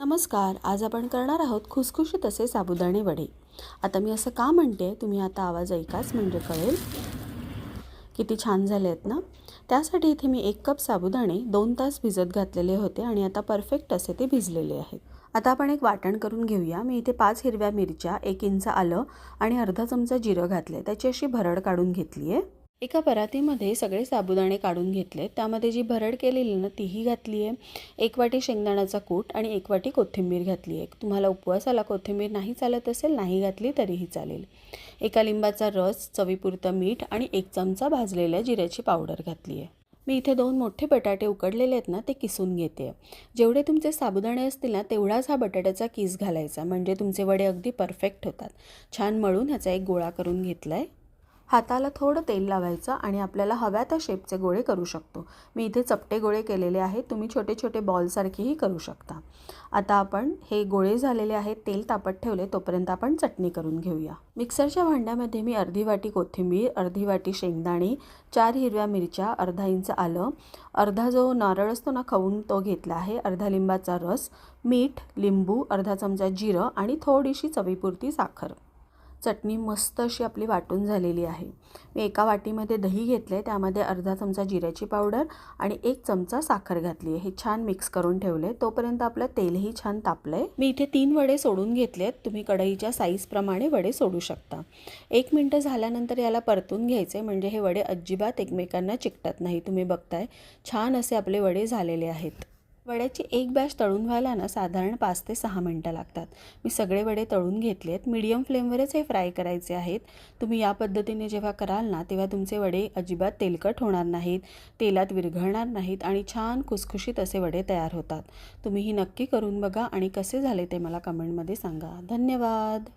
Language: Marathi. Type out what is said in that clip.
नमस्कार. आज आपण करणार आहोत खुसखुशीत असे साबुदाणे वडे. आता मी असं का म्हणते तुम्ही आता आवाज ऐकाच म्हणजे कळेल किती छान झाले आहेत ना. त्यासाठी इथे मी 1 कप साबुदाणे 2 तास भिजत घातलेले होते आणि आता परफेक्ट असे ते भिजलेले आहेत. आता आपण एक वाटण करून घेऊया. मी इथे 5 हिरव्या मिरच्या, 1 इंच आलं आणि अर्धा चमचा जिरं घातले. त्याची अशी भरड काढून घेतली आहे. एका परातीमध्ये सगळे साबुदाणे काढून घेतले. त्यामध्ये जी भरड केलेली ना तीही घातली आहे. 1 वाटी शेंगदाण्याचा कूट आणि 1 वाटी कोथिंबीर घातली आहे. तुम्हाला उपवासाला कोथिंबीर नाही चालत असेल, नाही घातली तरीही चालेल. एका लिंबाचा रस, चवीपुरतं मीठ आणि 1 चमचा भाजलेल्या जिऱ्याची पावडर घातली आहे. मी इथे 2 मोठे बटाटे उकडलेले आहेत ना ते किसून घेते. जेवढे तुमचे साबुदाणे असतील ना तेवढाच हा बटाट्याचा किस घालायचा, म्हणजे तुमचे वडे अगदी परफेक्ट होतात. छान मळून ह्याचा एक गोळा करून घेतला आहे. हाताला थोडं तेल लावायचं आणि आपल्याला हव्या त्या शेपचे गोळे करू शकतो. मी इथे चपटे गोळे केलेले आहेत. तुम्ही छोटे छोटे बॉलसारखेही करू शकता. आता आपण हे गोळे झालेले आहेत, तेल तापत ठेवले तोपर्यंत आपण चटणी करून घेऊया. मिक्सरच्या भांड्यामध्ये मी अर्धी वाटी कोथिंबीर, अर्धी वाटी शेंगदाणे, 4 हिरव्या मिरच्या, अर्धा इंच आलं, अर्धा जो नारळ असतो ना खवून तो घेतला आहे, अर्धा लिंबाचा रस, मीठ, लिंबू, अर्धा चमचा जिरं आणि थोडीशी चवीपुरती साखर. चटणी मस्त अशी आपली वाटून झालेली आहे. मी एका वाटीमध्ये दही घेतले, त्यामध्ये अर्धा चमचा जिऱ्याची पावडर आणि 1 चमचा साखर घातली आहे. हे छान मिक्स करून ठेवले. तोपर्यंत आपलं तेलही छान तापलंय. मी इथे 3 वडे सोडून घेतलेत. तुम्ही कढईच्या साईजप्रमाणे वडे सोडू शकता. 1 मिनिट झाल्यानंतर याला परतून घ्यायचे, म्हणजे हे वडे अजिबात एकमेकांना चिकटत नाही. तुम्ही बघताय छान असे आपले वडे झालेले आहेत. वड्याची एक बॅच तळून व्हायला ना साधारण 5 ते 6 मिनटं लागतात. मी सगळे वडे तळून घेतलेत. मीडियम फ्लेमवरच हे फ्राय करायचे आहेत. तुम्ही या पद्धतीने जेव्हा कराल ना तेव्हा तुमचे वडे अजिबात तेलकट होणार नाहीत, तेलात विरघळणार नाहीत आणि छान खुसखुशीत असे वडे तयार होतात. तुम्ही ही नक्की करून बघा आणि कसे झाले ते मला कमेंटमध्ये सांगा. धन्यवाद.